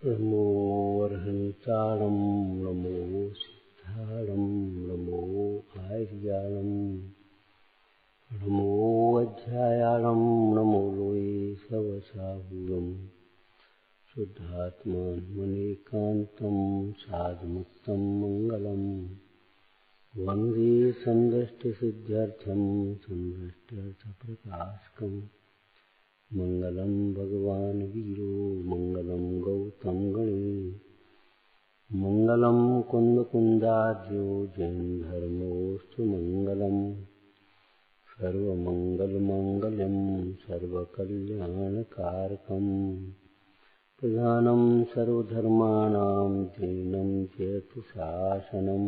नमो अर्हन्ताणं नमो सिद्धाणं नमो आर्याणं नमो अध्यायाणं नमो लोये सवसाहुरं शुद्धात्मानमनेकान्तं साधुमुक्तं मङ्गलम् वन्दे सन्दष्टिसिद्ध्यर्थं सन्दष्ट्यर्थप्रकाशकम् मंगलम भगवान वीरो मंगलम गौतम गणे मंगलम कुंद कुंदाद्यो जैन धर्मोस्तु मंगलम सर्वमंगल मंगलम सर्वकल्याणकारकम प्रधानम सर्वधर्माणां दीनं जयतु शासनम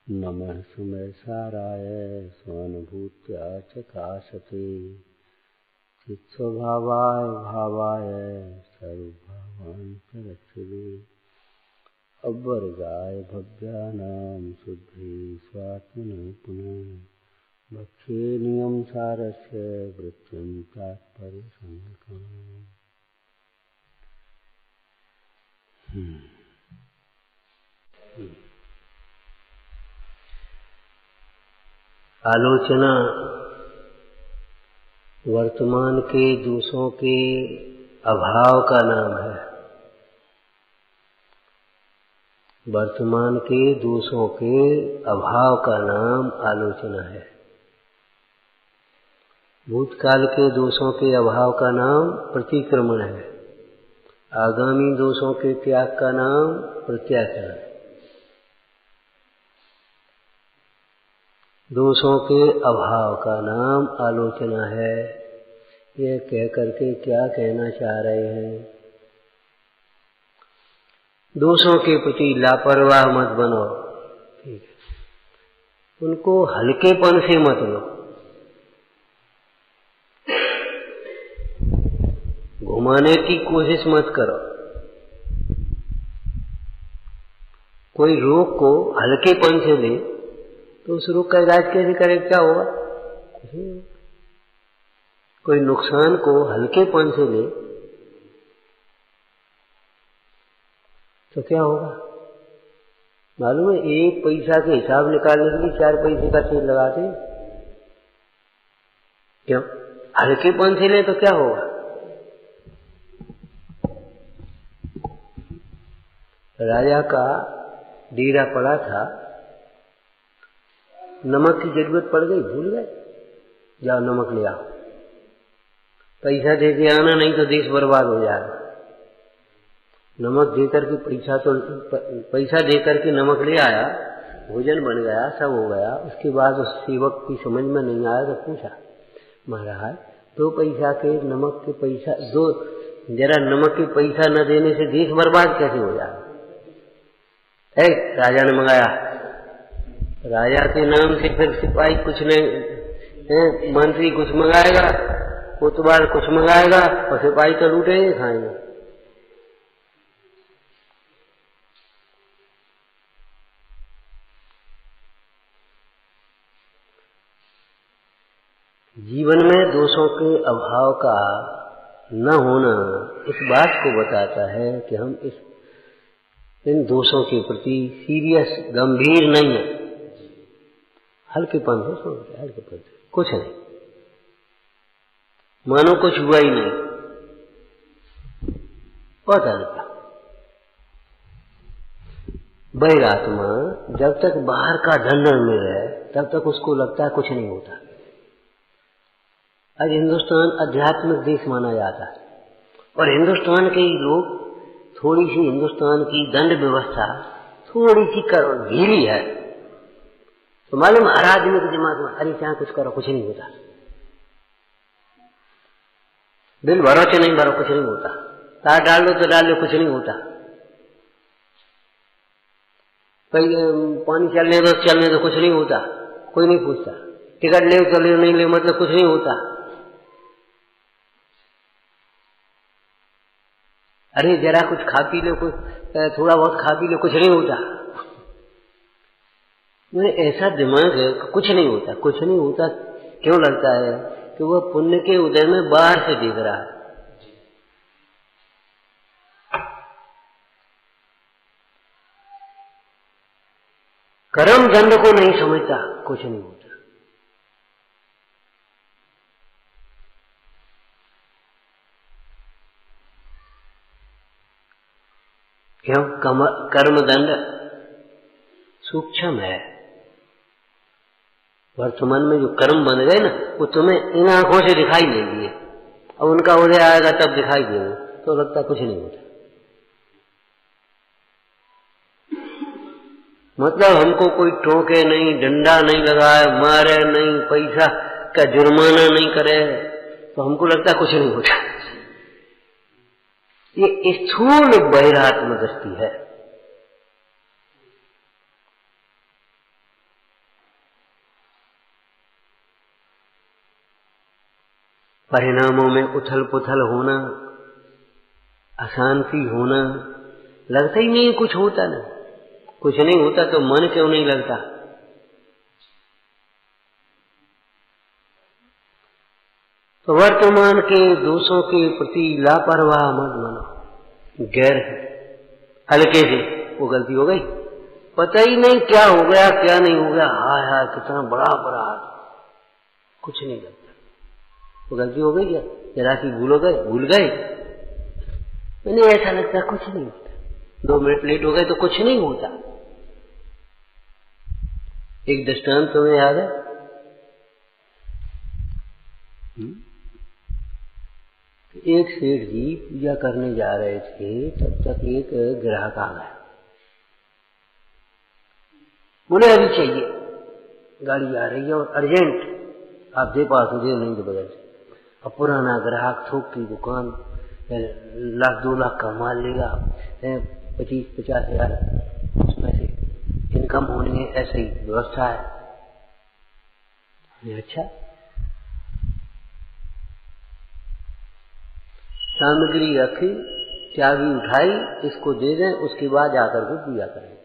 नमः समयसाराय स्वानुभूत्या चकाशते चित्स्वभावाय भावाय सर्वभावान्तरक्षिणे अवर्गाय भव्यानां शुद्धे स्वात्मनः पुनः भक्षे नियम सारस्य वृत्तिं तात्पर्यसंज्ञकम्। आलोचना वर्तमान के दोषों के अभाव का नाम है। वर्तमान के दोषों के अभाव का नाम आलोचना है। भूतकाल के दोषों के अभाव का नाम प्रतिक्रमण है। आगामी दोषों के त्याग का नाम प्रत्याचरण है। दोषों के अभाव का नाम आलोचना है। यह कह करके क्या कहना चाह रहे हैं? दोषों के प्रति लापरवाह मत बनो, ठीक है, उनको हल्केपन से मत लो। घुमाने की कोशिश मत करो। कोई रोग को हल्केपन से ले तो उस रोग का इलाज कैसे करे? क्या होगा? कोई नुकसान को हल्केपन से ले तो क्या होगा? मालूम है, 1 पैसा के हिसाब निकालने के लिए 4 पैसे का तेल लगाते। क्यों? हल्केपन से ले तो क्या होगा? राजा का डेरा पड़ा था, नमक की जरूरत पड़ गई, भूल गए, जाओ नमक ले आओ। पैसा दे के आना, नहीं तो देश बर्बाद हो जाएगा। नमक देकर के पैसा देकर के नमक ले आया, भोजन बन गया, सब हो गया। उसके बाद उस सेवक की समझ में नहीं आया तो पूछा, महाराज 2 पैसा के नमक के पैसा जरा नमक के पैसा न देने से देश बर्बाद कैसे हो जाएगा? राजा ने मंगाया। राजा के नाम से फिर सिपाही कुछ नहीं, मंत्री कुछ मंगाएगा, कोतवाल कुछ मंगाएगा और सिपाही तो लूटेंगे, खाएंगे। जीवन में दोषों के अभाव का न होना इस बात को बताता है कि हम इन दोषों के प्रति सीरियस, गंभीर नहीं है। हल्केपन से सोचते, हल्केपन से कुछ नहीं, मानो कुछ हुआ ही नहीं। बहुत हल्का। बहिरात्मा जब तक बाहर का ढंढन में है तब तक उसको लगता है कुछ नहीं होता। आज हिंदुस्तान आध्यात्मिक देश माना जाता है और हिंदुस्तान के ही लोग थोड़ी सी हिंदुस्तान की दंड व्यवस्था थोड़ी सी ढीली है तो मालूम हर आदमी के दिमाग में, अरे चाहे कुछ करो कुछ नहीं होता, बिल भरो चाहे नहीं भरो कुछ नहीं होता, तार डाल दो तो डाल दो कुछ नहीं होता, पानी चलने दो कुछ नहीं होता, कोई नहीं पूछता, टिकट ले तो ले, नहीं ले मतलब कुछ नहीं होता। अरे जरा कुछ खा पी लो, कुछ थोड़ा बहुत खा पी लो, कुछ नहीं होता। मुझे ऐसा दिमाग है कुछ नहीं होता, कुछ नहीं होता। क्यों लगता है? कि वह पुण्य के उदय में बाहर से देख रहा है। कर्म दंड को नहीं समझता, कुछ नहीं होता। क्यों? कर्म दंड सूक्ष्म है। वर्तमान में जो कर्म बन गए ना, वो तुम्हें इन आंखों से दिखाई नहीं दिए। अब उनका उदय आएगा तब दिखाई देंगे, तो लगता कुछ नहीं होता। मतलब हमको कोई टोके नहीं, डंडा नहीं लगाए, मारे नहीं, पैसा का जुर्माना नहीं करे, तो हमको लगता कुछ नहीं होता। ये स्थूल बहिरात्म दृष्टि है। परिणामों में उथल पुथल होना, अशांति होना, लगता ही नहीं कुछ होता। ना कुछ नहीं होता तो मन क्यों नहीं लगता? तो वर्तमान के दोषों के प्रति लापरवाह मत बनो। गैर हल्के से वो गलती हो गई, पता ही नहीं क्या हो गया क्या नहीं हो गया, हाय हाय कितना बड़ा अपराध, कुछ नहीं लगता। वो गलती हो गई क्या? जरा सी भूल गए, मैंने ऐसा लगता कुछ नहीं होता। 2 मिनट लेट हो गए तो कुछ नहीं होता। एक दृष्टांत तुम्हें याद है? एक सेठ जी पूजा करने जा रहे थे, तब तक एक ग्राहक आ गया। बोले अभी चाहिए, गाड़ी आ रही है और अर्जेंट, आप दे पास हो, दे नहीं तो बदल से। अब पुराना ग्राहक, थोक की दुकान, 1-2 लाख का माल लेगा, 25-50 हजार उसमें से इनकम होनी है, ऐसी व्यवस्था है। अच्छा, सामग्री रखी, चाबी उठाई, इसको दे दें, उसके बाद जाकर के पूजा करें।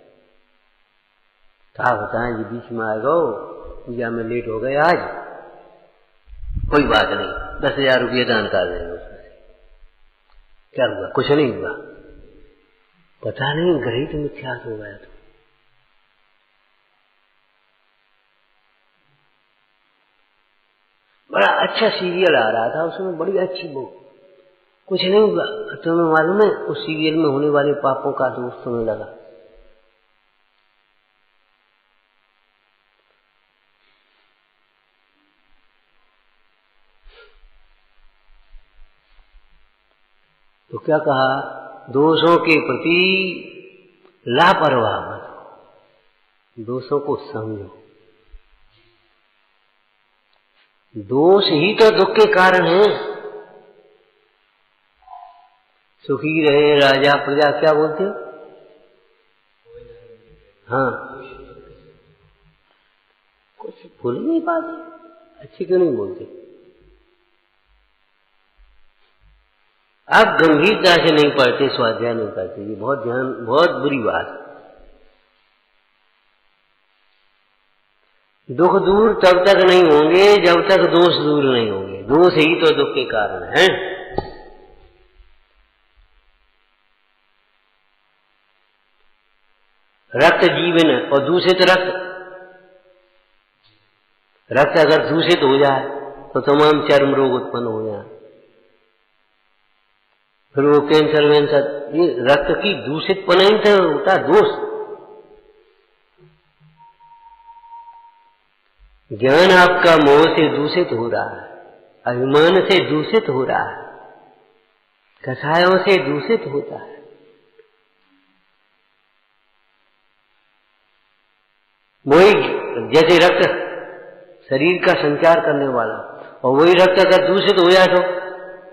क्या बताएं जी, बीच में आएगा, पूजा में लेट हो गए आज, कोई बात नहीं, 10,000 रुपये दान कर देंगे उसमें से। क्या हुआ? कुछ नहीं हुआ। पता नहीं गणित मिथ्यास हो गया। तो बड़ा अच्छा सीरियल आ रहा था, उसमें बड़ी अच्छी बुक, कुछ नहीं हुआ। तुम्हें मालूम है उस सीरियल में होने वाले पापों का दोष तुम्हें लगा। तो क्या कहा? दोषों के प्रति लापरवाह मत हो, दोषों को समझो। दोष ही तो दुख के कारण है। सुखी रहे राजा प्रजा, क्या बोलते हो? हाँ, कुछ भूल नहीं पाते, अच्छी क्यों नहीं बोलते? आप गंभीरता से नहीं पढ़ते, स्वाध्याय नहीं करते, ये बहुत बुरी बात। दुख दूर तब तक नहीं होंगे जब तक दोष दूर नहीं होंगे। दोष ही तो दुख के कारण है। रक्त जीवन और दूषित रक्त अगर दूषित हो जाए तो तमाम चर्म रोग उत्पन्न हो जाए, फिर वो कैंसर वैंसर, ये रक्त की दूषित पनाई से होता दोष। ज्ञान आपका मोह से दूषित हो रहा है, अभिमान से दूषित हो रहा है, कषायों से दूषित होता है। वही जैसे रक्त शरीर का संचार करने वाला, और वही रक्त अगर दूषित हो जाए तो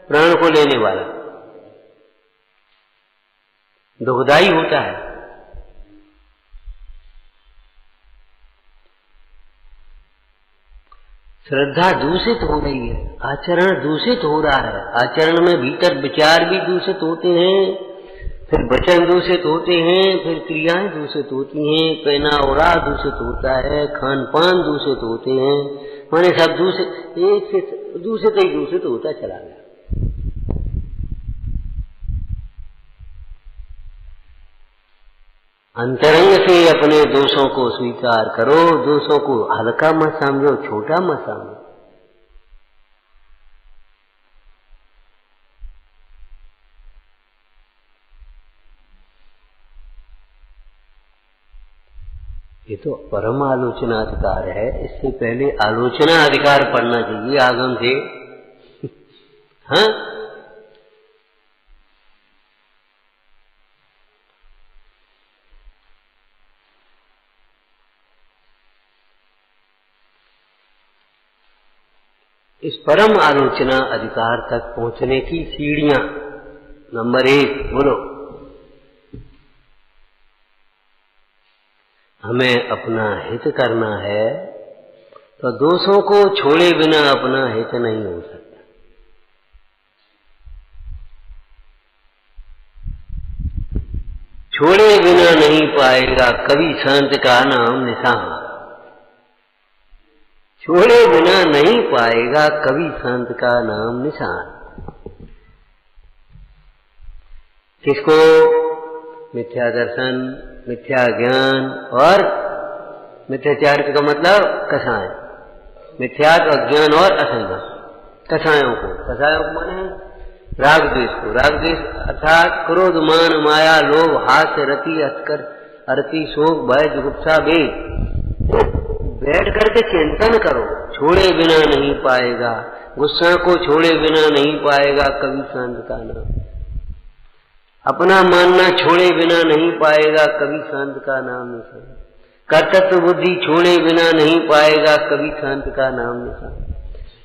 प्राण को लेने वाला, दुखदाई होता है। श्रद्धा दूषित हो रही है, आचरण दूषित हो रहा है, आचरण में भीतर विचार भी दूषित होते हैं, फिर वचन दूषित होते हैं, फिर क्रियाएं दूषित होती हैं, पहनावा दूषित होता है, खान पान दूषित होते हैं, माने सब दूषित, एक से दूषित ही दूषित होता चला गया। अंतरंग से अपने दोषों को स्वीकार करो, दोषों को हल्का मत समझो, छोटा मत समझो। ये तो परम आलोचना अधिकार है। इससे पहले आलोचना अधिकार पढ़ना चाहिए आगम से। हाँ, इस परम आलोचना अधिकार तक पहुंचने की सीढ़ियां। नंबर 1, बोलो, हमें अपना हित करना है तो दोषों को छोड़े बिना अपना हित नहीं हो सकता। छोड़े बिना नहीं पाएगा कभी संत का नाम निशान। छोड़े बिना नहीं पाएगा कभी संत का नाम निशान। किसको? मिथ्या दर्शन, मिथ्या ज्ञान और मिथ्याचार का मतलब कसाय, मिथ्यात्व, अज्ञान और असंगत कसायों को। कसायों को माने राग द्वेष को। राग द्वेष अर्थात क्रोध, मान, माया, लोभ, हास्य, रति, अस्कर, अरति, शोक, भय, जुगुप्सा, वेग। बैठ करके चिंतन करो, छोड़े बिना नहीं पाएगा। गुस्सा को छोड़े बिना नहीं पाएगा कभी शांत का नाम। अपना मानना छोड़े बिना नहीं पाएगा कभी शांत का नाम निशान। कर्तव्य बुद्धि छोड़े बिना नहीं पाएगा कभी शांत का नाम निशान।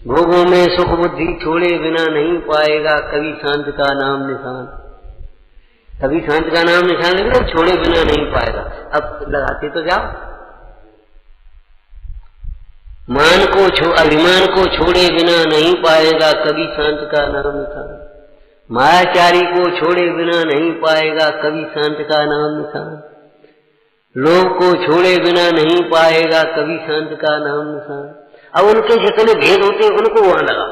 भोगों में सुख बुद्धि छोड़े बिना नहीं पाएगा कभी शांत का नाम निशान। कभी शांत का नाम निशान लेकिन छोड़े बिना नहीं पाएगा। अब लगाते तो जाओ। मान को अभिमान को छोड़े बिना नहीं पाएगा कभी शांत का नाम निशान। मायाचारी को छोड़े बिना नहीं पाएगा कभी शांत का नाम निशान। लोभ को छोड़े बिना नहीं पाएगा कभी शांत का नाम निशान। अब उनके जितने भेद होते हैं उनको वहां लगा।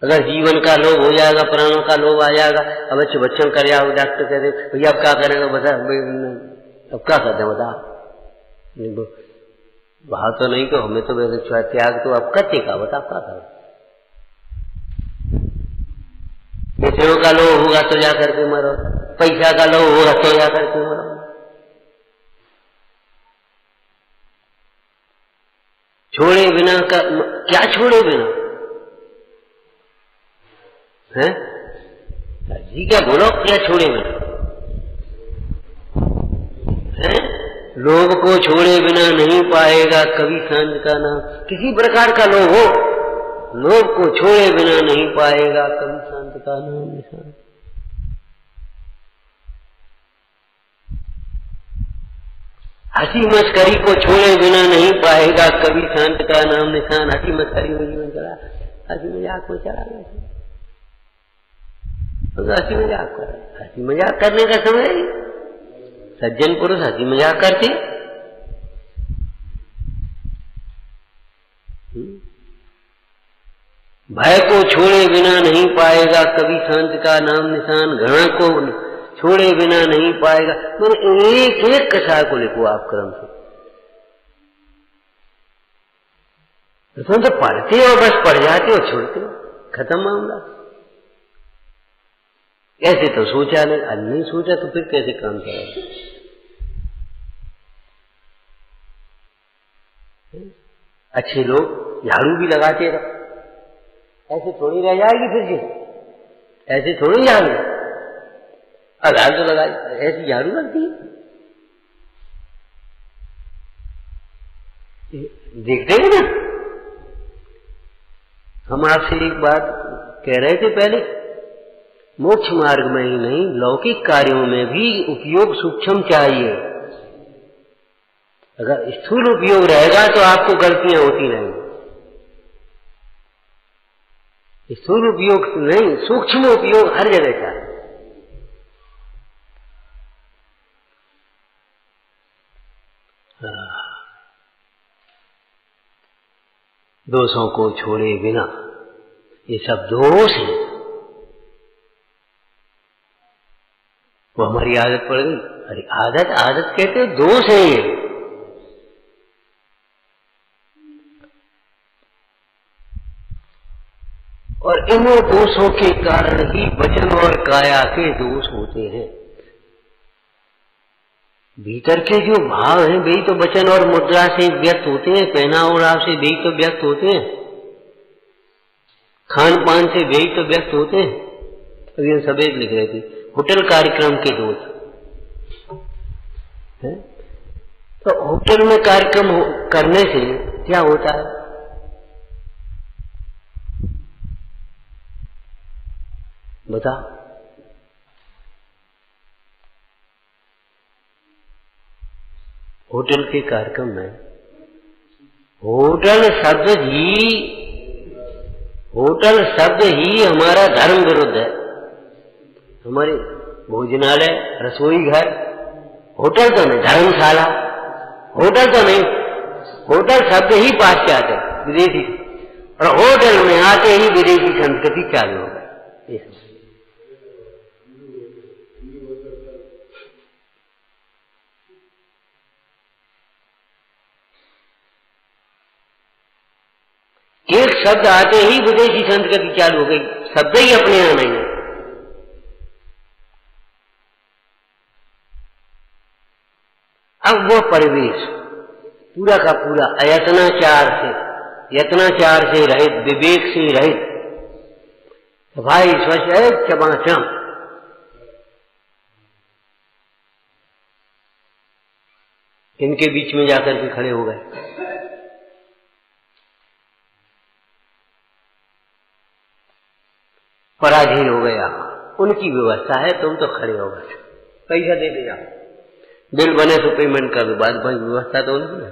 अगर जीवन का लोभ हो जाएगा, प्राणों का लोभ आ जाएगा, अब अच्छे बच्चों कर जाओ, डॉक्टर कह दे भैया अब क्या करेगा, बता अब क्या करते हैं, बता वहां तो नहीं तो हमें तो वैसे त्याग तो अब करते का, बता क्या करें। विषयों का लोभ होगा तो जा करके मरो, पैसा का लोभ होगा तो जा करके मरो। छोड़े बिना का क्या? छोड़े बिना है जी, क्या बोलो, क्या छोड़े बिना है? लोभ को छोड़े बिना नहीं पाएगा कभी शांत का नाम। किसी प्रकार का लोभ हो, लोभ को छोड़े बिना नहीं पाएगा कभी शांत का नाम निशान। हंसी मस्करी को छोड़े बिना नहीं पाएगा कभी शांत का नाम निशान। हंसी मस्करी में जीवन चला, हंसी मजाक में चला गया, हंसी मजाक कर, हंसी मजाक करने का समय। सज्जन पुरुष हंसी मजाक करते। भय को छोड़े बिना नहीं पाएगा कभी शांत का नाम निशान। घृणा को छोड़े बिना नहीं पाएगा। मैंने एक एक कसाय को लिखो आप क्रम से। तो पढ़ते हो, बस पढ़ जाते हो, छोड़ते हो, खत्म मामला। ऐसे तो सोचा नहीं सोचा तो फिर कैसे काम करेगा? अच्छे लोग झाड़ू भी लगाते रहो, ऐसे थोड़ी रह जाएगी फिर जी, ऐसे थोड़ी झाड़ू आधार तो लगाई, ऐसी झाड़ू लगती है। देखते हैं ना, हम आपसे एक बात कह रहे थे पहले, मोक्ष मार्ग में ही नहीं लौकिक कार्यों में भी उपयोग सूक्ष्म चाहिए। अगर स्थूल उपयोग रहेगा तो आपको गलतियां होती रहेंगी। स्थूल उपयोग नहीं, सूक्ष्म उपयोग हर जगह चाहिए। दोषों को छोड़े बिना, ये सब दोष है। वो हमारी आदत पड़ गई। अरे आदत आदत कहते हो, दोष है ये। और इन दोषों के कारण ही वचन और काया के दोष होते हैं। भीतर के जो भाव हैं वही तो वचन और मुद्रा से व्यक्त होते हैं, पहनाव ओढ़ाव से वही तो व्यक्त होते हैं, खान पान से वही तो व्यक्त होते हैं। अभी हम सफेद लिख रहे थे, होटल कार्यक्रम के दोष है। तो होटल में कार्यक्रम करने से क्या होता है? बता। होटल के कार्यक्रम में होटल शब्द ही हमारा धर्म विरुद्ध है। हमारे भोजनालय, रसोई घर, होटल तो नहीं, धर्मशाला, होटल तो नहीं, होटल शब्द ही पाश्चात्य विदेशी, और होटल में आते ही विदेशी संस्कृति चालू हो गई। एक शब्द आते ही विदेशी संस्कृति चालू हो गई, शब्द ही अपने यहां नहीं है। अब वो परिवेश पूरा का पूरा यत्नाचार से रहित, विवेक से रहित, भाई स्वच्छ है चमाचम, इनके बीच में जाकर के खड़े हो गए। पराधीन हो गया, उनकी व्यवस्था है, तुम तो खड़े हो गए, पैसा दे दे जाओ, बिल बने तो पेमेंट कर दो, बाद भाई व्यवस्था तो उनकी है।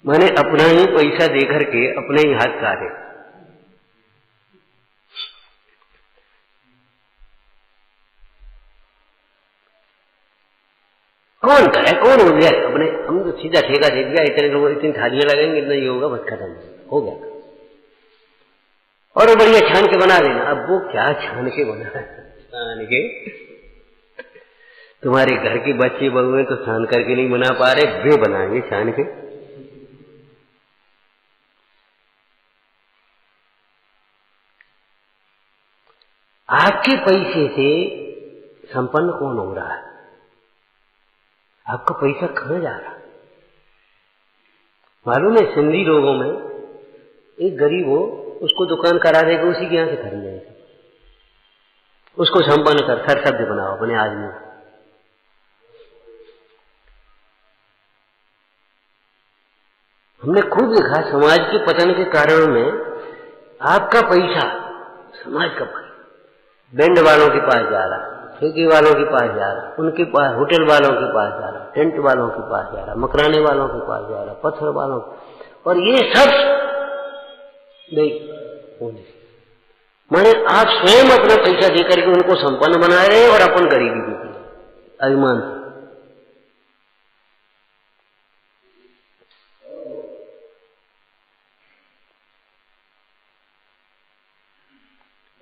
मैंने अपना ही पैसा देकर के अपने ही हाथ काटे। कौन करे, कौन हो गया अपने, हम तो सीधा ठेका दे दिया, इतने लोग इतनी थालियां लगाएंगे, इतना ही होगा, बस खत्म हो गया। और वो बढ़िया छान के बना देना। अब वो क्या छान के बना है? छान के तुम्हारे घर के बच्चे बहुएं तो छान करके नहीं बना पा रहे, वे बनाएंगे छान के। आपके पैसे से संपन्न कौन हो रहा है? आपका पैसा कहां जा रहा है? मालूम है, सिंधी लोगों में एक गरीब हो, उसको दुकान करा देगा, उसी के यहां से खरीदेगा, उसको संपन्न कर, सर शब्द बनाओ अपने आदमी। हमने खूब देखा समाज के पतन के कारणों में आपका पैसा समाज का पैसा बैंड वालों के पास जा रहा, ठेके वालों के पास जा रहा, उनके पास, होटल वालों के पास जा रहा, टेंट वालों के पास जा रहा, मकराने वालों के पास जा रहा, पत्थर वालों, और ये सब नहीं। माने आप स्वयं अपना पैसा देकर के उनको संपन्न बना रहे हैं और अपन गरीबी देती है अभिमान से।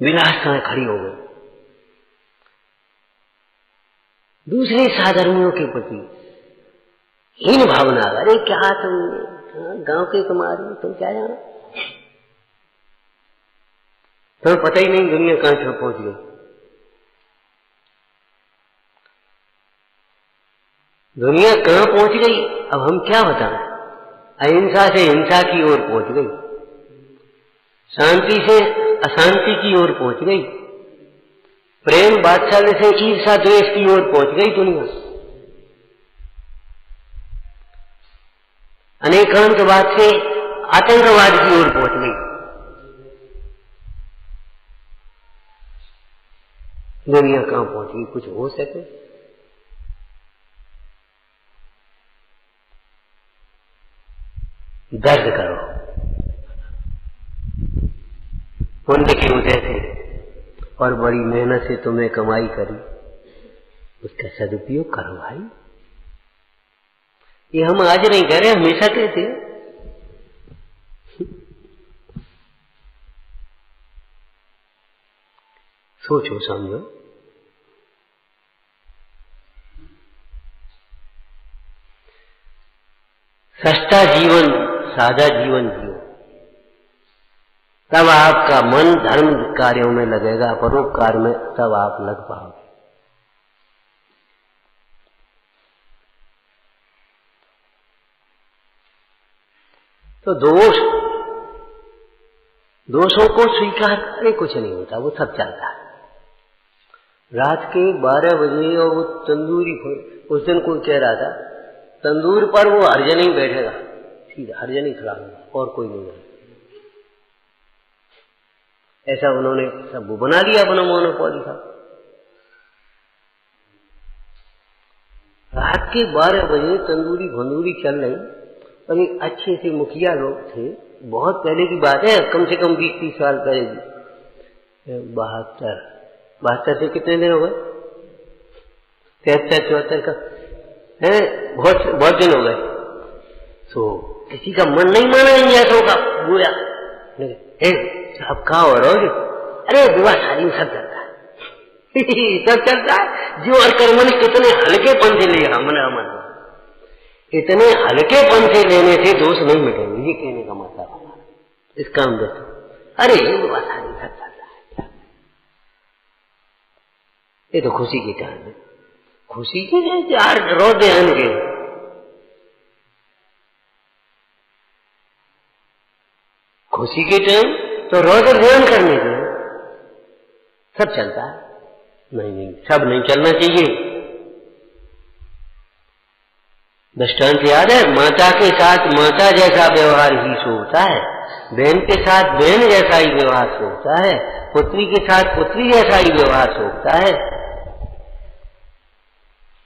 विलासताएं खड़ी हो गई दूसरे साधर्मियों के प्रति, हीन भावना। अरे क्या तुम गांव के कुमारी, तुम क्या जानो, तुम्हें पता ही नहीं दुनिया कहां से पहुंच गई। दुनिया कहां पहुंच गई, अब हम क्या बताएं। अहिंसा से हिंसा की ओर पहुंच गई, शांति से अशांति की ओर पहुंच गई, प्रेम वात्सल्य से ईर्षा द्वेष की ओर पहुंच गई दुनिया, अनेकांतवाद से आतंकवाद की ओर पहुंच गई। दुनिया कहां पहुंच गई, कुछ हो सके। दर्द करो, पुण्य की वजह से और बड़ी मेहनत से तुमने कमाई करी, उसका सदुपयोग करो भाई। ये हम आज नहीं कह रहे, हमेशा कहते हैं। सोचो समझो। सस्ता जीवन, सादा जीवन जियो, तब आपका मन धर्म कार्यों में लगेगा, परोपकार में तब आप लग पाओगे। तो दोषों को स्वीकार करे कुछ नहीं होता, वो सब चलता है। रात के 12 बजे और वो तंदूरी, उस दिन कोई कह रहा था तंदूर पर वो हरिजन ही बैठेगा, सीधा हरिजन ही खड़ा होगा और कोई नहीं है। ऐसा उन्होंने सब बना लिया अपना मोनोपोली था। रात के 12 बजे तंदूरी भंदूरी चल रही और एक अच्छे से मुखिया लोग थे, बहुत पहले की बात है, कम से कम 20-30 साल पहले, 72 से कितने दिन हो गए, 73-74 का है, बहुत दिन हो गए। तो किसी का मन नहीं माना इन जैसों का, बुरा अब कहा हो रहा हो, अरे विवाह शादी में सब चलता है सब चलता है। जो और कर्म कितने हल्केपन से लिया हमने, मन इतने हल्केपन से लेने से दोष नहीं मिटेंगे, ये कहने का मतलब इसका हम दोस्तों, अरे ये विवाह शादी सब चलता है, ये तो खुशी की टाइम है, खुशी के चार रोज ध्यान के, खुशी के टाइम तो रोज ध्यान करने के सब चलता है। नहीं, सब नहीं चलना चाहिए। दृष्टांत याद है, माता के साथ माता जैसा व्यवहार ही सो होता है, बहन के साथ बहन जैसा ही व्यवहार सो होता है, पुत्री के साथ पुत्री जैसा ही व्यवहार सो होता है,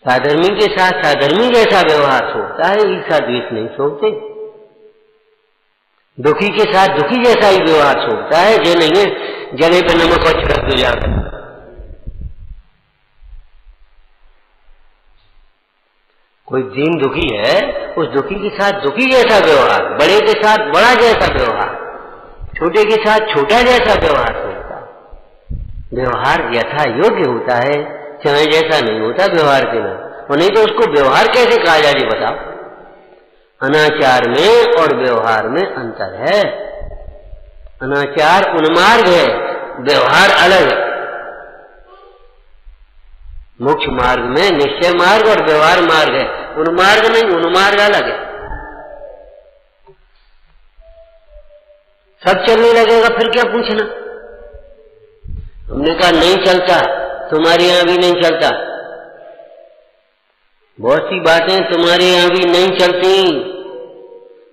साधर्मी के साथ साधर्मी जैसा व्यवहार सो होता है। ईर्षा द्वेष नहीं सोचते। दुखी के साथ दुखी जैसा ही व्यवहार सोचता है, जो नहीं है जले पे नमक और छिड़क दो जाकर। कोई दीन दुखी है, उस दुखी के साथ दुखी जैसा व्यवहार, बड़े के साथ बड़ा जैसा व्यवहार, छोटे के साथ छोटा जैसा व्यवहार होता है। व्यवहार यथा योग्य होता है, चाहे जैसा नहीं होता व्यवहार के ना, और नहीं तो उसको व्यवहार कैसे कहा जाए ये बताओ। अनाचार में और व्यवहार में अंतर है। अनाचार उन्मार्ग है, व्यवहार अलग है। मोक्ष मार्ग में निश्चय मार्ग और व्यवहार मार्ग है, उन्मार्ग नहीं, उन्मार्ग अलग है। सब चलने लगेगा फिर क्या पूछना। हमने कहा नहीं चलता, तुम्हारे यहां भी नहीं चलता, बहुत सी बातें तुम्हारे यहां भी नहीं चलती,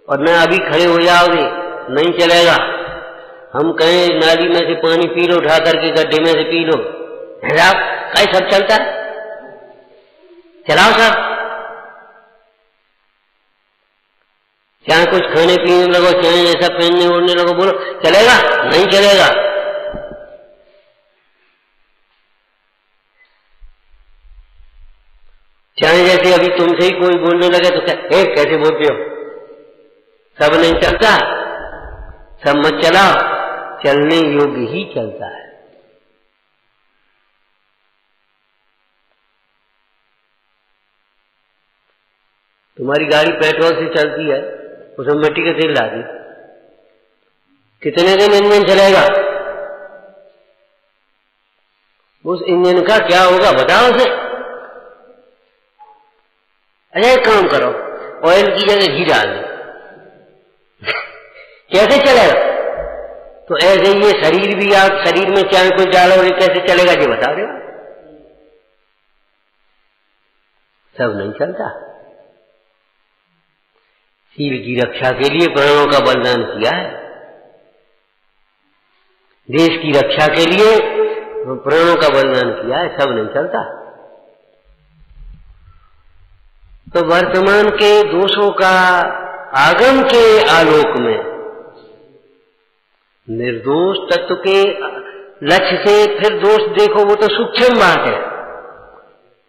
और न अभी खड़े हो जाओगे, नहीं चलेगा। हम कहें नाली में से पानी पी लो, उठा करके गड्ढे में से पी लो, कहीं सब चलता है, चलाओ साहब। चाहे कुछ खाने पीने लगो, चाहे ऐसा पहनने ओढ़ने लगो, बोलो चलेगा, नहीं चलेगा। चाहे जैसे अभी तुमसे ही कोई बोलने लगे तो कैसे बोलते हो, सब नहीं चलता, सब मत चलाओ, चलने योग्य ही चलता है। तुम्हारी गाड़ी पेट्रोल से चलती है, उसमें मिट्टी का तेल डाल दी, कितने दिन इंजन चलेगा? उस इंजन का क्या होगा बताओ उसे। अच्छा एक काम करो, ऑयल की जगह घी डाल दो, कैसे चलेगा? तो ऐसे ही ये शरीर भी, आप शरीर में चाहे कुछ डालो, कैसे चलेगा ये बता दो। सब नहीं चलता। शील की रक्षा के लिए प्राणों का बलिदान किया है, देश की रक्षा के लिए प्राणों का बलिदान किया है, सब नहीं चलता। तो वर्तमान के दोषों का आगम के आलोक में निर्दोष तत्व के लक्ष्य से फिर दोष देखो, वो तो सूक्ष्म बात है।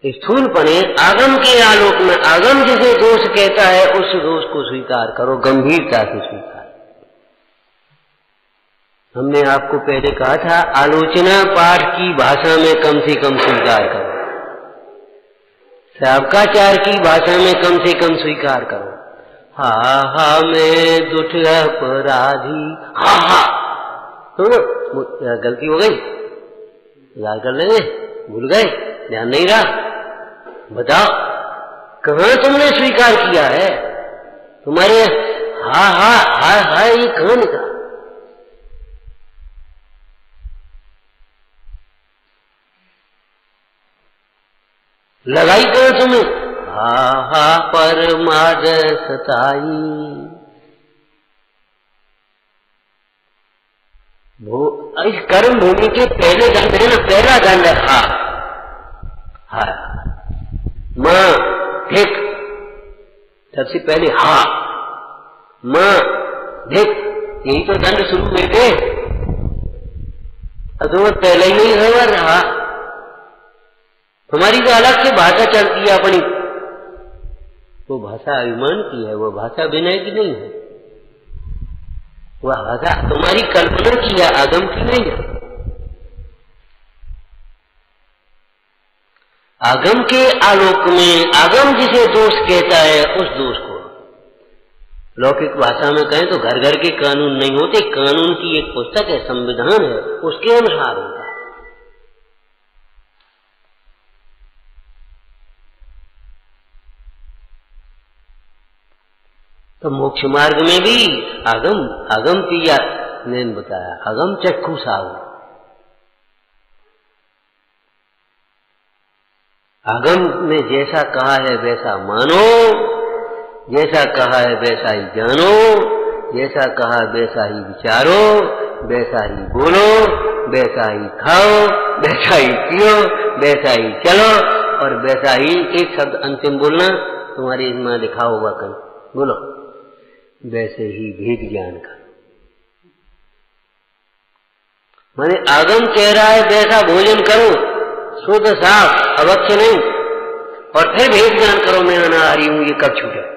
स्थूलपने आगम के आलोक में, आगम जिसे दोष कहता है उस दोष को स्वीकार करो, गंभीरता से स्वीकार। हमने आपको पहले कहा था आलोचना पाठ की भाषा में कम से कम स्वीकार करो, शावकाचार की भाषा में कम से कम स्वीकार करो। हा हा मैं दुष्ट अपराधी, हा हा सुनो, गलती हो गई, याद कर लेंगे, भूल गए, ध्यान नहीं रहा, बताओ कहां तुमने स्वीकार किया है? तुम्हारे हा हा हा हा ये कहां निकला? लगाई कहां तुम्हें? हा हा पर माद सताई, इस कर्म भूमि के पहले दंड है ना, पहला दंड है हा हा, मां धिक, सबसे पहले हा मां धिक, यही तो दंड शुरू हुए थे। अब तो पहले ही नहीं है रहा, हमारी तो अलग से भाषा चलती है अपनी, वो भाषा अभिमान की है, वो भाषा विनय की नहीं है, वह भाषा तुम्हारी कल्पना की है, आगम की नहीं है। आगम के आलोक में आगम जिसे दोष कहता है, उस दोष को लौकिक भाषा में कहें तो घर घर के कानून नहीं होते, कानून की एक पुस्तक है, संविधान है, उसके अनुसार होता है। तो मोक्ष मार्ग में भी आगम की ने बताया, आगम चक्षु साहु, आगम ने जैसा कहा है वैसा मानो, जैसा कहा है वैसा ही जानो, जैसा कहा वैसा ही विचारो, वैसा ही बोलो, वैसा ही खाओ, वैसा ही पियो, वैसा ही चलो, और वैसा ही एक शब्द अंतिम बोलना, तुम्हारे इसमें लिखा होगा कहीं, बोलो, वैसे ही भेद ज्ञान का। माने आगम कह रहा है वैसा भोजन करो, शुद्ध साफ, अवश्य नहीं, और फिर भेद ज्ञान करो, मैं अनाहारी हूं, ये कब छूटे?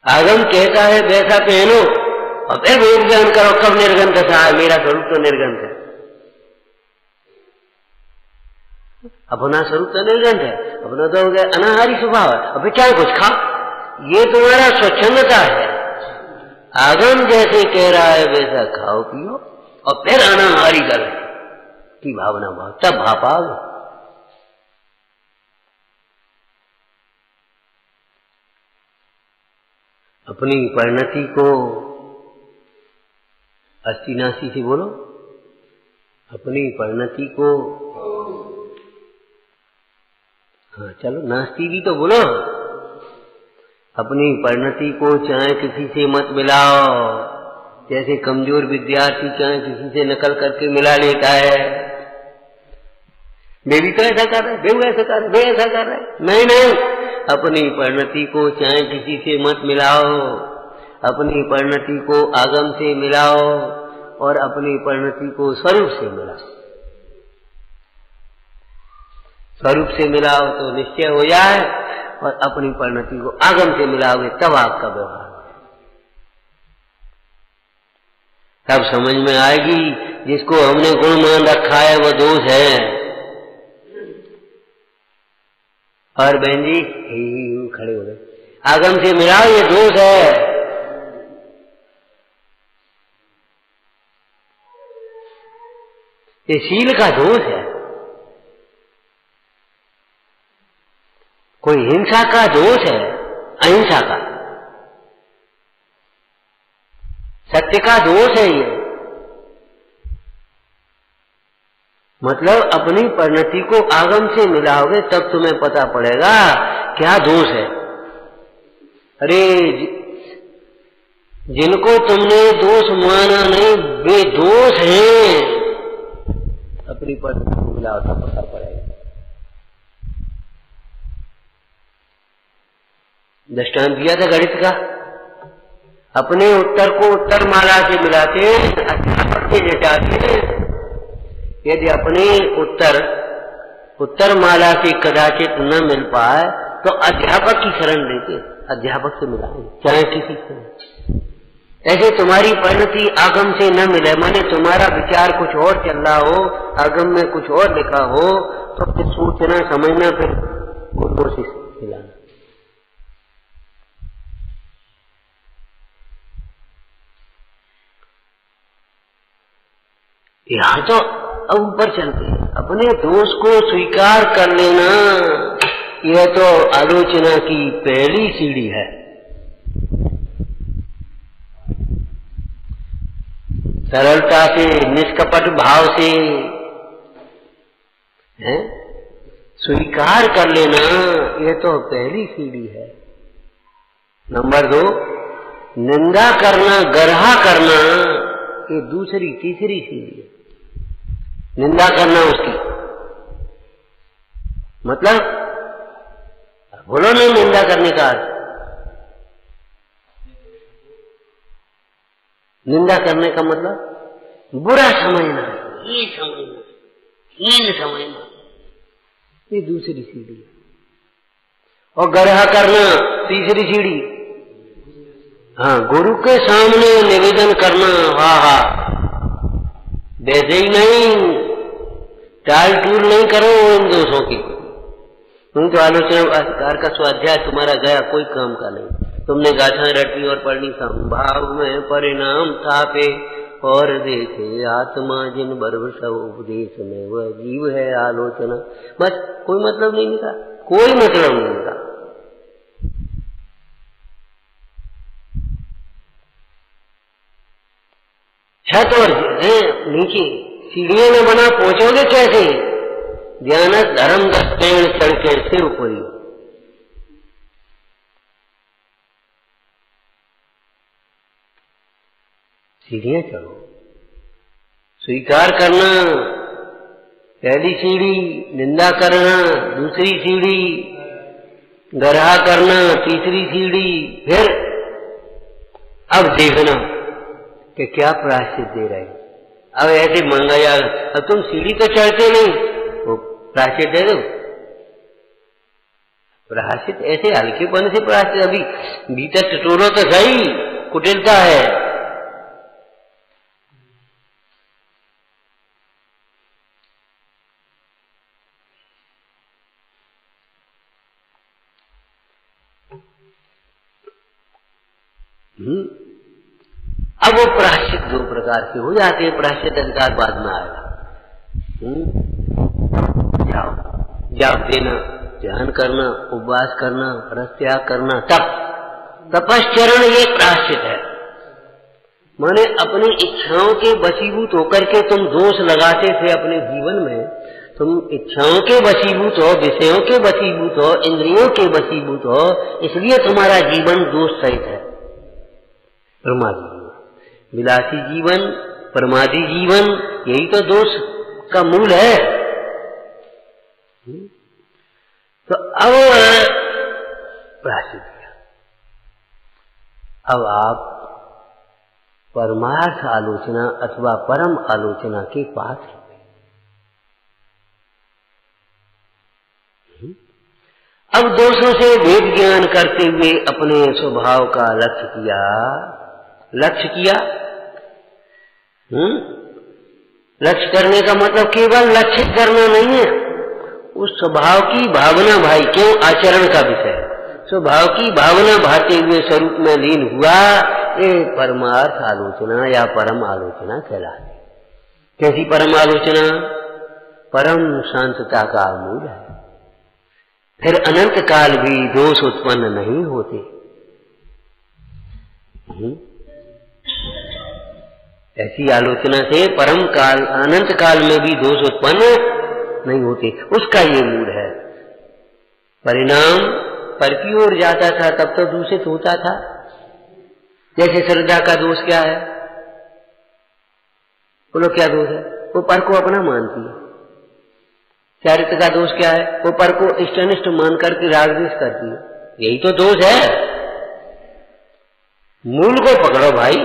आगम कहता है वैसा पहनो, और फिर भेद ज्ञान करो, कब निर्गंध था, मेरा स्वरूप तो निर्गंध है, अपना स्वरूप तो निर्गंध है, अपना तो हो गया अनाहारी स्वभाव है, अभी क्या कुछ खा, ये तुम्हारा स्वच्छंदता है। आगम जैसे कह रहा है वैसा खाओ पियो, और फिर अनाहारी कर की भावना भाव, तब भापाओ। अपनी परिणति को अस्थिनासी से बोलो, अपनी परिणति को, हाँ चलो नास्ती भी तो बोलो, अपनी परिणति को चाहे किसी से मत मिलाओ, जैसे कमजोर विद्यार्थी चाहे किसी से नकल करके मिला लेता है, मैं भी तो ऐसा कर रहा है, वे ऐसा कर रहा है, वे ऐसा कर रहा है, नहीं नहीं, अपनी परिणति को चाहे किसी से मत मिलाओ, अपनी परिणति को आगम से मिलाओ, और अपनी परिणति को स्वरूप से मिलाओ। स्वरूप से मिलाओ तो निश्चय हो जाए, और अपनी परिणति को आगम से मिलाओगे तब आपका व्यवहार, तब समझ में आएगी जिसको हमने गुण मान रखा है वो दोष है। और बहन जी खड़े हो गए, आगम से मिलाओ ये दोष है, ये शील का दोष है, कोई हिंसा का दोष है, अहिंसा का, सत्य का दोष है ये। मतलब अपनी परिणति को आगम से मिलाओगे तब तुम्हें पता पड़ेगा क्या दोष है। अरे जिनको तुमने दोष माना नहीं वे दोष हैं, अपनी परिणति को मिलाओ तब पता पड़ेगा। दृष्टांत दिया था गणित का, अपने उत्तर को उत्तर माला से मिलाते, अध्यापक से जटाते, यदि अपने उत्तर माला से कदाचित न मिल पाए तो तो अध्यापक की शरण लेके अध्यापक से मिलाएं, चाहे किसी से। ऐसे तुम्हारी परिणति आगम से न मिले, माने तुम्हारा विचार कुछ और चल रहा हो, आगम में कुछ और लिखा हो, तो फिर सोचना समझना, फिर गुरुओं से मिलाना। यहां तो अब ऊपर चलते अपने दोष को स्वीकार कर लेना, यह तो आलोचना की पहली सीढ़ी है। सरलता से, निष्कपट भाव से है स्वीकार कर लेना, यह तो पहली सीढ़ी है। नंबर 2, निंदा करना, गर्हा करना, ये दूसरी तीसरी सीढ़ी है। निंदा करना उसकी मतलब, बोलो नहीं निंदा करने का अर्थ। निंदा करने का मतलब बुरा समझना, ये समझना, हीन समझना, ये दूसरी सीढ़ी है। और गर्हा करना तीसरी सीढ़ी। हाँ, गुरु के सामने निवेदन करना, वाह, वैसे ही नहीं, टाल टूल नहीं करो इन दोषों की। तुम तो आलोचना अधिकार का स्वाध्याय तुम्हारा गया, कोई काम का नहीं। तुमने गाथा रटी और पढ़नी, संभाव में परिणाम थापे और देखे आत्मा जिन बर्व सब उपदेश में, वह जीव है आलोचना। बस, कोई मतलब नहीं निकला, कोई मतलब नहीं निकला। छत और नीचे सीढ़ियों में बना, पहुंचोगे कैसे? ज्ञान धर्म दस्तेण चढ़के से ऊपरी। सीढ़ियां चढ़ो, स्वीकार करना पहली सीढ़ी, निंदा करना दूसरी सीढ़ी, गर्हा करना तीसरी सीढ़ी। फिर अब देखना कि क्या प्रायश्चित दे रहे। अब ऐसे मांगा यार, अब तुम सीढ़ी तो चढ़ते नहीं, वो प्रायश्चित दे दो। प्रायश्चित ऐसे हल्केपन से प्रायश्चित, अभी भीतर टटोरो तो सही, कुटिलता है। अब वो प्रायश्चित 2 प्रकार के हो जाते हैं। प्रायश्चित अधिकार बाद में आएगा। जाप देना, ध्यान करना, उपवास करना, रसत्याग करना, तपश्चरण, ये प्रायश्चित है। माने अपनी इच्छाओं के वशीभूत होकर के तुम दोष लगाते थे अपने जीवन में, तुम इच्छाओं के वशीभूत हो, विषयों के वशीभूत हो, इंद्रियों के वशीभूत हो, इसलिए तुम्हारा जीवन दोष सहित है। प्रमादी जीवन, विलासी जीवन, प्रमादी जीवन, यही तो दोष का मूल है। तो अब प्रायश्चित किया। अब आप परमार्थ आलोचना अथवा परम आलोचना के पात्र। अब दोषों से भेद ज्ञान करते हुए अपने स्वभाव का लक्ष्य किया। लक्ष्य करने का मतलब केवल लक्षित करना नहीं है, उस स्वभाव की भावना भाई, क्यों आचरण का विषय, स्वभाव की भावना भाते हुए स्वरूप में लीन हुआ, ये परमार्थ आलोचना या परम आलोचना कहलाती। कैसी परम आलोचना? परम शांतता का मूल है। फिर अनंत काल भी दोष उत्पन्न नहीं होते। ऐसी आलोचना से परम काल, अनंत काल में भी दोष उत्पन्न नहीं होते। उसका ये मूल है। परिणाम पर की ओर जाता था तब तो दूषित होता था। जैसे श्रद्धा का दोष क्या है? बोलो क्या दोष है? वो पर को अपना मानती है। चारित्र का दोष क्या है? वो पर को इष्टनिष्ठ मान करके राग द्वेष करती है। यही तो दोष है। मूल को पकड़ो भाई।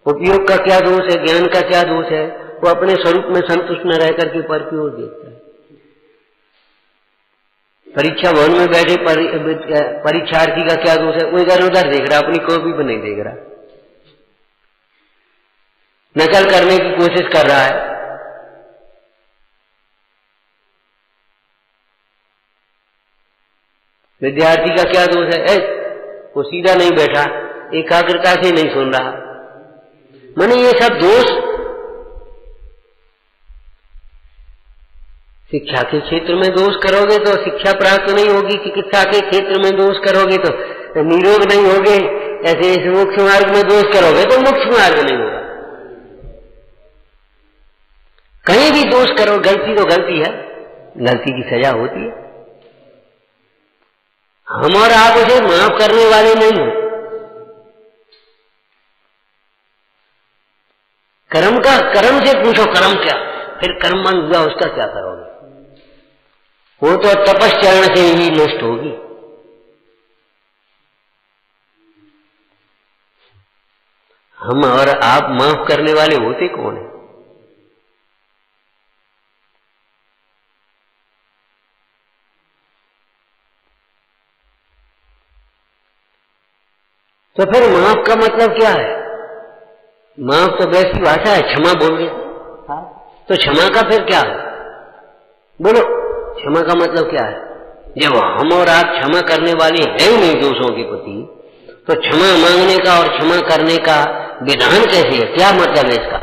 उपयोग का क्या दोष है? ज्ञान का क्या दोष है? वो अपने स्वरूप में संतुष्ट न रह करके पर की ओर देखता है। परीक्षा भवन में बैठे परीक्षार्थी का क्या दोष है? वो इधर उधर देख रहा, अपनी कॉपी पर नहीं देख रहा, नकल करने की कोशिश कर रहा है। विद्यार्थी का क्या दोष है? वो सीधा नहीं बैठा, एकाग्रता से नहीं सुन रहा। माने ये सब दोष शिक्षा के क्षेत्र में दोष करोगे तो शिक्षा प्राप्त नहीं होगी, चिकित्सा के क्षेत्र में दोष करोगे तो निरोग नहीं होगे, ऐसे इस मोक्ष मार्ग में दोष करोगे तो मोक्ष मार्ग नहीं होगा। कहीं भी दोष करो, गलती तो गलती है, गलती की सजा होती है। हम और आप उसे माफ करने वाले नहीं हैं। कर्म से पूछो कर्म क्या, फिर कर्ममान हुआ उसका क्या करोगे? वो तो तपश्चरण से ही नष्ट होगी। हम और आप माफ करने वाले होते कौन है? तो फिर माफ का मतलब क्या है? माफ तो वैसी भाषा है, क्षमा बोल गए, तो क्षमा का फिर क्या है? बोलो, क्षमा का मतलब क्या है? जब हम और आप क्षमा करने वाले हैं ही नहीं दोषों के प्रति, तो क्षमा मांगने का और क्षमा करने का विधान कैसे है? क्या मतलब है इसका?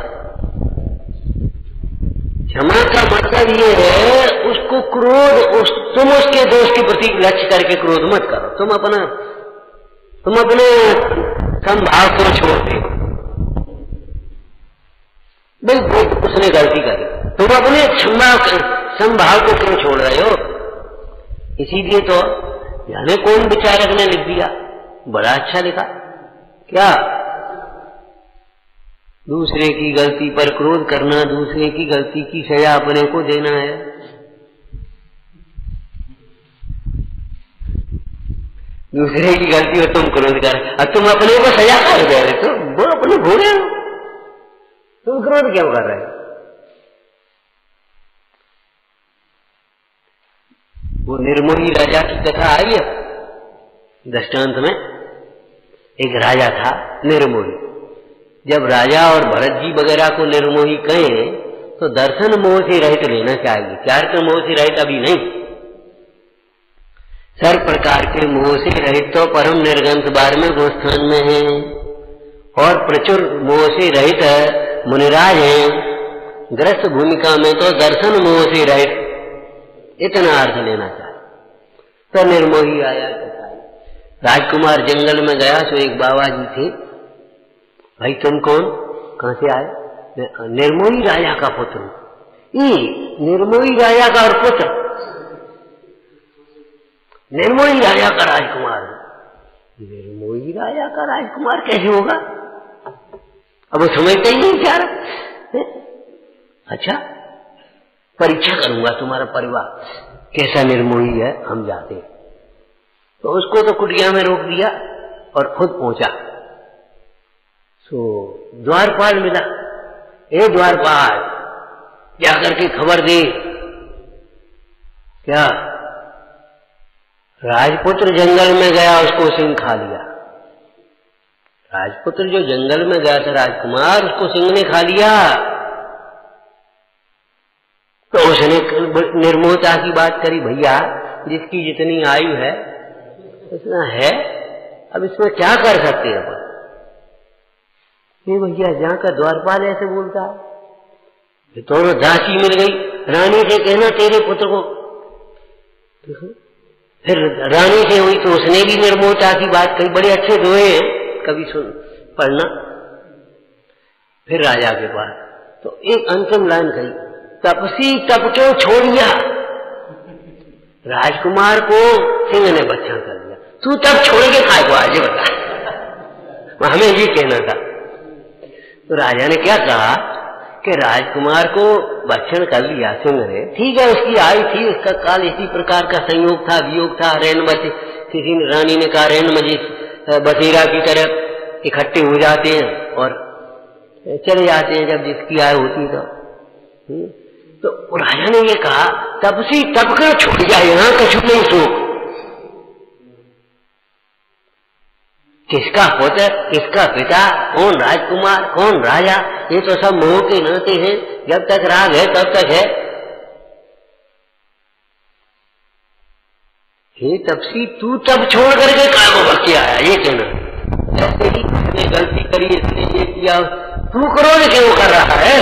क्षमा का मतलब ये है उसको क्रोध, तुम उसके दोष के प्रति लक्ष्य करके क्रोध मत करो। तुम अपने संभाव को छोड़ दो। बिल्कुल उसने गलती करी, तुम अपने संभाव को क्यों छोड़ रहे हो? इसीलिए तो जाने कौन विचारक ने लिख दिया, बड़ा अच्छा लिखा, क्या दूसरे की गलती पर क्रोध करना, दूसरे की गलती की सजा अपने को देना है। दूसरे की गलती और तुम क्रोध कर, और तुम अपने को सजा कर दे रहे, तो वो अपने भूले हो, तुम क्रोध क्यों कर रहे हो? वो निर्मोही राजा की कथा आई है दृष्टांत में। एक राजा था निर्मोही। जब राजा और भरत जी वगैरह को निर्मोही कहें तो दर्शन मोह से रहित लेना चाहिए, चार के मोह से रहित अभी नहीं, सर्व प्रकार के मोह से रहित तो परम निर्गंथ 12वें गोस्थान में है, और प्रचुर मोह से रहित मुनिराज हैं। ग्रस्त भूमिका में तो दर्शन मोह से रहित, इतना अर्थ लेना चाहिए। तो निर्मोही आया, राजकुमार जंगल में गया, तो एक बाबा जी थे, भाई तुम कौन, कहां से आए? निर्मोही राजा का पुत्र। निर्मोही राजा का और पुत्र, निर्मोही राजा का राजकुमार। निर्मोही राजा का राजकुमार कैसे होगा? अब वो समझते ही नहीं बेचारा। अच्छा, परीक्षा करूंगा तुम्हारा परिवार कैसा निर्मोही है, हम जाते। तो उसको तो कुटिया में रोक दिया और खुद पहुंचा। सो द्वारपाल मिला, ए द्वारपाल, जाकर के खबर दे, क्या राजपुत्र जंगल में गया, उसको सिंह खा लिया। राजपुत्र जो जंगल में गया था राजकुमार, उसको सिंह ने खा लिया। तो उसने निर्मोहता की बात करी, भैया जिसकी जितनी आयु है इतना है, अब इसमें क्या कर सकते हैं अपन? ये भैया जहां का द्वारपाल ऐसे बोलता है, तो दासी मिल गई, रानी से कहना तेरे पुत्र को। फिर रानी से हुई तो उसने भी निर्मोहता की बात कही, बड़े अच्छे दोहे हैं, कभी सुन पढ़ना। फिर राजा के पास तो एक अंतिम लाइन कही, तपसी तप क्यों छोड़िया, राजकुमार को सिंह ने बच्चा कर दिया, तू तब छोड़ के खाए को आज बता। हमें ये कहना था। तो राजा ने क्या कहा कि राजकुमार को भक्षण कर लिया सिंह ने, ठीक है, उसकी आयु थी, उसका काल इसी प्रकार का संयोग था, वियोग था, रैनमत, किसी रानी ने कहा रैनमजी बसेरा की तरह इकट्ठे हो जाते हैं और चले जाते हैं जब जिसकी आयु होती तो राजा ने ये कहा, तपसी तप कर छूट जाए, यहां कछु नहीं सुख। किसका पुत्र, किसका पिता, कौन राजकुमार, कौन राजा, ये तो सब मोह के नाते हैं। जब तक राग है तब तक है। हे तपसी, तू तब छोड़ करके काम भक्ति आया, ये कहना। ऐसे ही इसने गलती करी, इसने ये किया, तू क्रोध क्यों कर रहा है?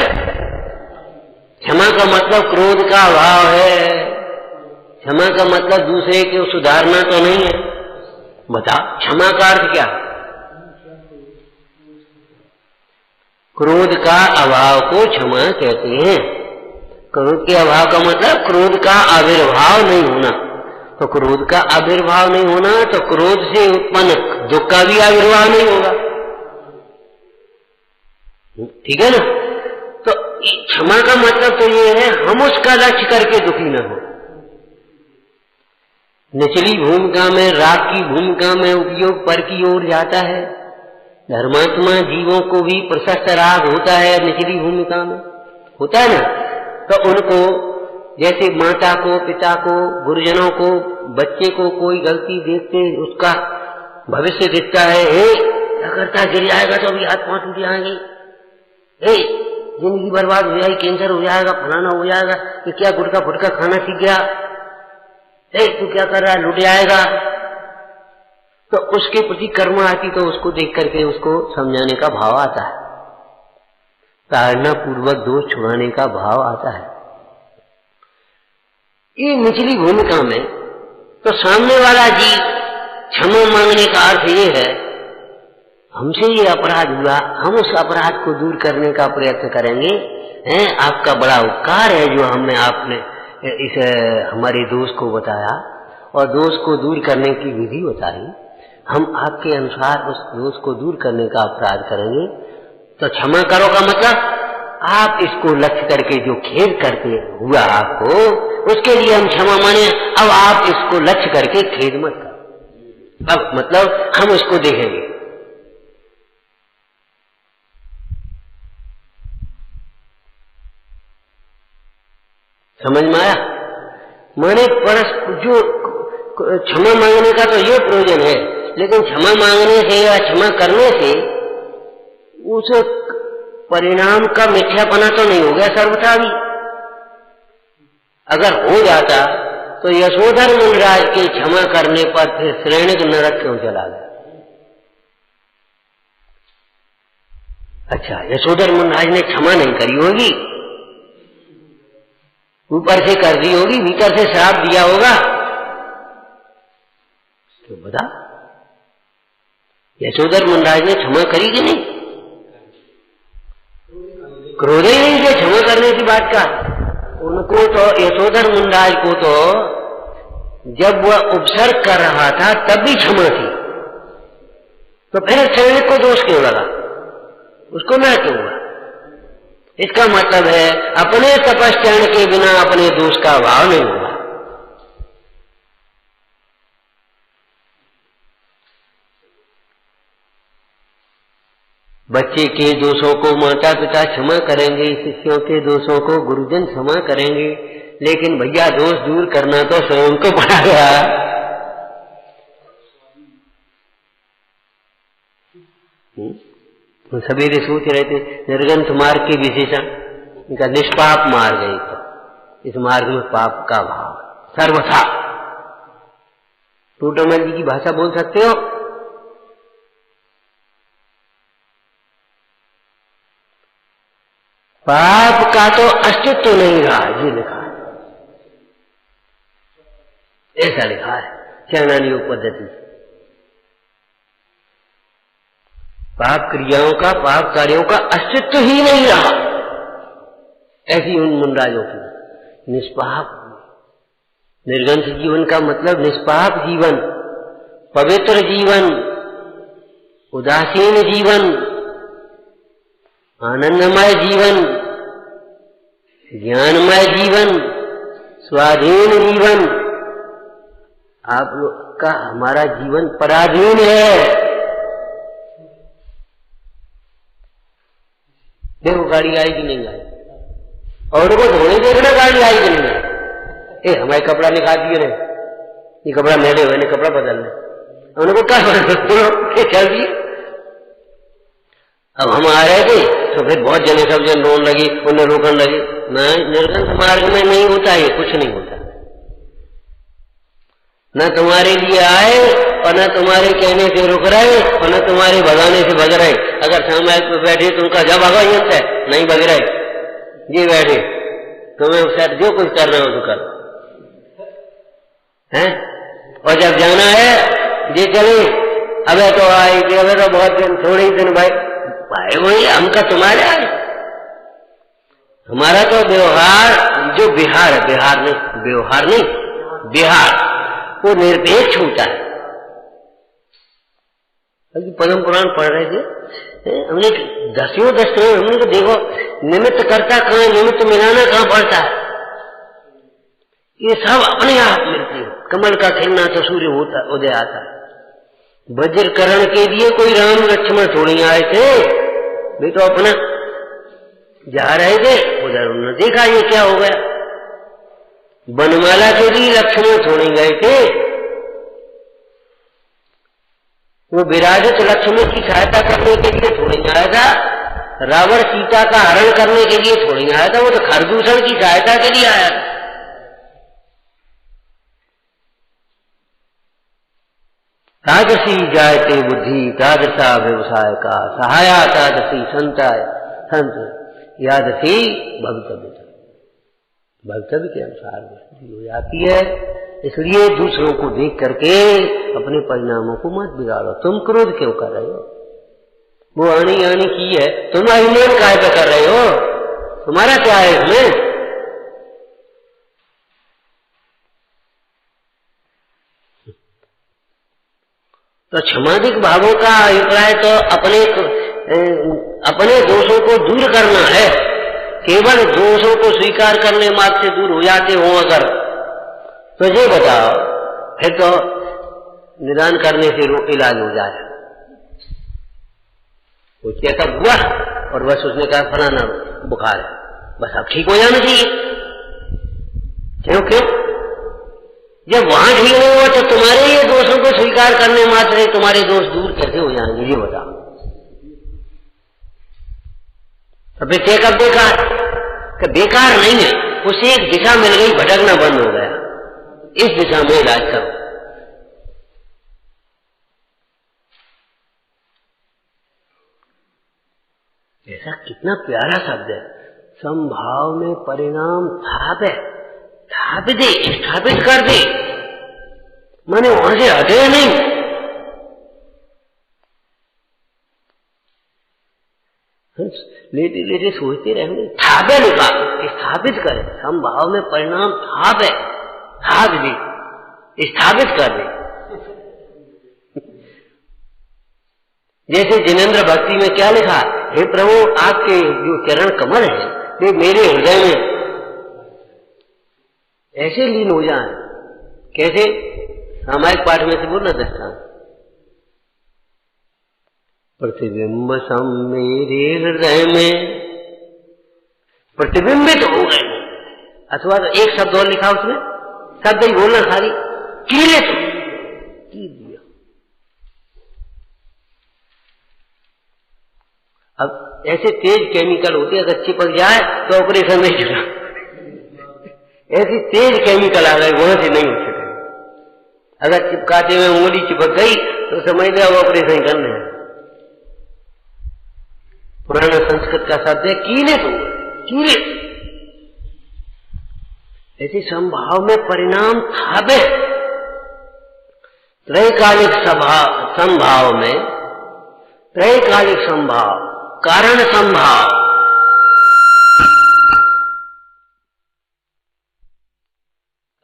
क्षमा का मतलब क्रोध का अभाव है। क्षमा का मतलब दूसरे को सुधारना तो नहीं है। बता, क्षमा का अर्थ क्या? क्रोध का अभाव को क्षमा कहते हैं। क्रोध के अभाव का मतलब क्रोध का आविर्भाव नहीं होना। तो क्रोध का आविर्भाव नहीं होना तो क्रोध से उत्पन्न दुख का भी आविर्भाव नहीं होगा। ठीक है ना? तो क्षमा का मतलब तो ये है, हम उसका लक्ष्य करके दुखी न हो। निचली भूमिका में, राग की भूमिका में उपयोग पर की ओर जाता है। धर्मात्मा जीवों को भी प्रशस्त राग होता है, निचली भूमिका में होता है ना। तो उनको जैसे माता को, पिता को, गुरुजनों को, बच्चे को कोई गलती देखते उसका भविष्य दिखता है, क्या करता, गिर जाएगा तो अभी हाथ पांव टूट जाएंगे, जिंदगी बर्बाद हो जाएगी, कैंसर हो जाएगा, फलाना हो जाएगा, कि क्या गुटखा फुटका खाना सीख गया, तू क्या कर रहा है, लुट जाएगा। तो उसके प्रति कर्म आती तो उसको देख करके उसको समझाने का भाव आता है, ताड़ना पूर्वक दोष छुड़ाने का भाव आता है। ये निचली भूमिका में तो सामने वाला जी क्षमा मांगने का अर्थ ये है, हमसे ये अपराध हुआ, हम उस अपराध को दूर करने का प्रयत्न करेंगे। आपका बड़ा उपकार है जो हमें आपने इस हमारे दोष को बताया और दोष को दूर करने की विधि बताई। हम आपके अनुसार उस दोष को दूर करने का अपराध करेंगे। तो क्षमा करो का मतलब आप इसको लक्ष्य करके जो खेद करके हुआ आपको, उसके लिए हम क्षमा माने। अब आप इसको लक्ष्य करके खेद मत करो। अब मतलब हम उसको देखेंगे। समझ में आया? माने जो क्षमा मांगने का तो ये प्रयोजन है, लेकिन क्षमा मांगने से या क्षमा करने से उस परिणाम का मिथ्यापना तो नहीं हो गया सर्वथा भी। अगर हो जाता तो यशोधर मुनिराज के क्षमा करने पर फिर श्रेणिक नरक क्यों चला गया? अच्छा, यशोधर मुनिराज ने क्षमा नहीं करी होगी, ऊपर से कर दी होगी, भीतर से श्राप दिया होगा। तो बता, यशोधर मुनिराज ने क्षमा करी कि नहीं? क्रोध ही नहीं थे क्षमा करने की बात का। उनको तो यशोधर मुनिराज को तो जब वह उपसर्ग कर रहा था तब भी क्षमा थी, तो फिर सैनिक को दोष क्यों लगा? उसको ना क्यों हुआ? इसका मतलब है अपने तपस्या के बिना अपने दोष का अभाव नहीं होगा। बच्चे के दोषों को माता पिता क्षमा करेंगे, शिष्यों के दोषों को गुरुजन क्षमा करेंगे, लेकिन भैया दोष दूर करना तो स्वयं को पड़ेगा। तो सवेरे सोच रहे थे निर्गंथ मार्ग के विशेषण, इनका निष्पाप मार्ग है। तो इस मार्ग में पाप का भाव सर्वथा। टूटमल जी की भाषा बोल सकते हो? पाप का तो अस्तित्व नहीं रहा, ये लिखा है, ऐसा लिखा है चाणक्य योग पद्धति। पाप क्रियाओं का, पाप कार्यों का अस्तित्व ही नहीं रहा, ऐसी उन मुनिराजों की। निष्पाप निर्गंथ जीवन का मतलब निष्पाप जीवन, पवित्र जीवन, उदासीन जीवन, आनंदमय जीवन, ज्ञानमय जीवन, स्वाधीन जीवन। आप लोग का हमारा जीवन पराधीन है। देखो गाड़ी आई कि नहीं आई, और उनको धोने देखना गाड़ी आई कि नहीं, ए हमारे कपड़ा निकाल दिए ने, ये कपड़ा मेरे हुए ने, कपड़ा बदलने उनको क्या चल दिए। अब हम आ रहे थे तो फिर बहुत जने सब जन रोन लगी, उन्हें रोकने लगे। नहीं, निर्गंध मार्ग में नहीं होता है, कुछ नहीं होता, न तुम्हारे लिए आए और न तुम्हारे कहने से रुक रहे और न तुम्हारे भगाने से भग रहे। अगर सामने पे बैठे तो उनका जब भगा है, नहीं भग रहे, ये बैठे, तुम्हें उससे जो कुछ करना हो तो करो हैं। और जब जाना है ये चले, अबे तो आए कि अबे तो बहुत दिन, थोड़े ही दिन भाई वही हमका तुम्हारे आए। हमारा तो व्यवहार जो बिहार है, बिहार नहीं, व्यवहार नहीं, बिहार वो निरपेक्ष होता है। अभी पद्म पुराण पढ़ रहे थे, हमने दसियों हमने तो देखो निमित्त करता कहाँ, निमित्त मिलाना कहाँ पड़ता है, ये सब अपने आप मिलते हैं। कमल का खिलना तो सूर्य होता उदय आता है। वज्रकरण के लिए कोई राम लक्ष्मण थोड़ी आए थे, वे तो अपना जा रहे थे, उधर उन्होंने देखा ये क्या हो गया। बनमाला के लिए लक्ष्मण थोड़ी गए थे, वो विराजित लक्ष्मण की सहायता करने के लिए थोड़ी आया था, रावण सीता का हरण करने के लिए थोड़ी आया था, वो तो खरदूषण की सहायता के लिए आया था। तादृशी जायते बुद्धि तादृशा व्यवसाय का सहाया तादृशी संताय संत यादृशी भवितव्य, भवितव्य के अनुसार वस्तु हो जाती है। इसलिए दूसरों को देख करके अपने परिणामों को मत बिगाड़ो। तुम क्रोध क्यों कर रहे हो, वो आनी आनी की है, तुम अभिमान काहे पे कर रहे हो, तुम्हारा क्या है इसमें। तो क्षमादिक भावों का अभिप्राय तो अपने दोषों को दूर करना है। केवल दोषों को स्वीकार करने मात्र से दूर हो जाते हो अगर, तो ये बताओ फिर तो निदान करने से इलाज हो जाए। वो चेकअप हुआ और बस उसने कहा फलाना बुखार है, बस अब ठीक हो जाना चाहिए। क्यों जब वहां ठीक नहीं हुआ तो तुम्हारे ये दोषों को स्वीकार करने मात्र से तुम्हारे दोष दूर कैसे हो जाएंगे, ये बताओ। तो फिर चेकअप बेकार कि बेकार नहीं है, उसे एक दिशा मिल गई, भटकना बंद हो गया, इस दिशा में इलाज करो। ऐसा कितना प्यारा शब्द है, संभाव में परिणाम थाप दे, स्थापित कर दे, माने वहां से हटे नहीं। लेटे लेटे सोचते रहेंगे, थापे निकाल, स्थापित करे, संभाव में परिणाम थाप दे, स्थापित कर दे। जैसे जिनेंद्र भक्ति में क्या लिखा, हे प्रभु आपके जो चरण कमल है वे मेरे हृदय में ऐसे लीन हो जाए। कैसे, सामायिक पाठ में से बोलना दृष्टांत, प्रतिबिंब सम मेरे हृदय में प्रतिबिंबित हो गए। अथवा तो एक शब्द और लिखा उसमें, शब्द ही बोलना सारी, कीले तो की दिया। अब ऐसे तेज केमिकल होते, अगर चिपक जाए तो ऑपरेशन नहीं चला, ऐसी तेज केमिकल आ गए, वहां से नहीं हो सके। अगर चिपकाते हुए उंगली चिपक गई तो समझ लिया वो ऑपरेशन करने हैं। पुराना संस्कृत का शब्द है कीले तो कीले। ऐसे संभाव में परिणाम थापे, त्रैकालिक संभाव में, त्रैकालिक संभाव, कारण संभाव,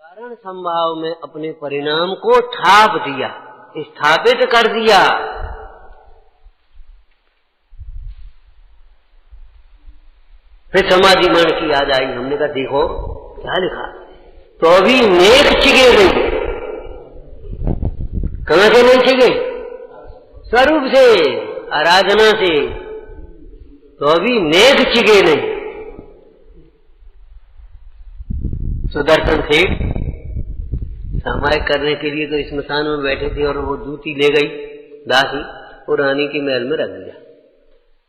कारण संभाव में अपने परिणाम को थाप दिया, स्थापित कर दिया। फिर समाधि मन की याद आई, हमने कहा देखो क्या लिखा, तो अभी नेक चिगे नहीं, कहां से नहीं चिगे, स्वरूप से, आराधना से, तो अभी नेक चिगे नहीं। सुदर्शन सेठ सामायिक करने के लिए तो स्मशान में बैठे थे और वो जूती ले गई दासी और रानी के महल में रख दिया।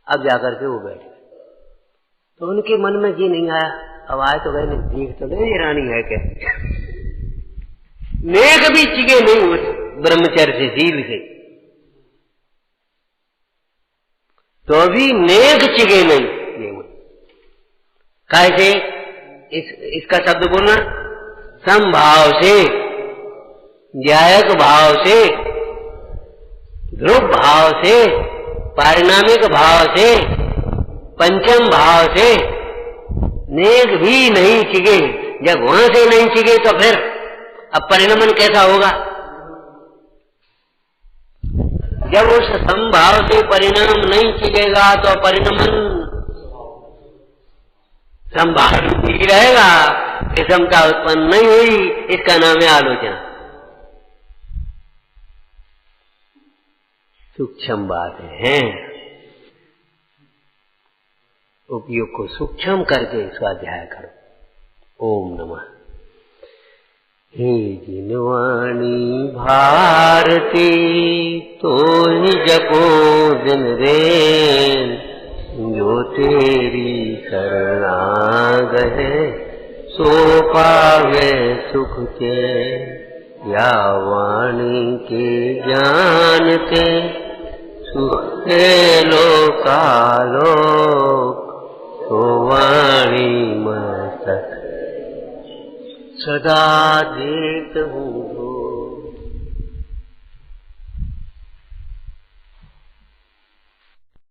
अब जाकर के वो बैठे तो उनके मन में ये नहीं आया, अब आए तो गए नहीं, देख तो गए ये रानी है क्या। नेक भी चिगे नहीं उस ब्रह्मचर्य से, शील से, तो भी नेक चिगे नहीं। कैसे? इसका शब्द बोलना, समभाव से, न्यायक भाव से, ध्रुव भाव से, पारिणामिक भाव से, पंचम भाव से नेक भी नहीं चिगे। जब वहां से नहीं चिगे तो फिर अब परिणमन कैसा होगा? जब उस समभाव से परिणाम नहीं चिगेगा तो परिणमन संभाव ही रहेगा, विषमता उत्पन्न नहीं हुई, इसका नाम है आलोचना। सूक्ष्म बातें हैं, उपयोग को सूक्ष्म करके स्वाध्याय करो। ओम नमः। हे जिनवाणी भारती तो ही जपो दिन रेन, जो तेरी शरणा गए सो पावे सुख के। या वाणी के ज्ञान के सुख के लोकालोक, तो वाणी मस्तक सदा देत हूँ।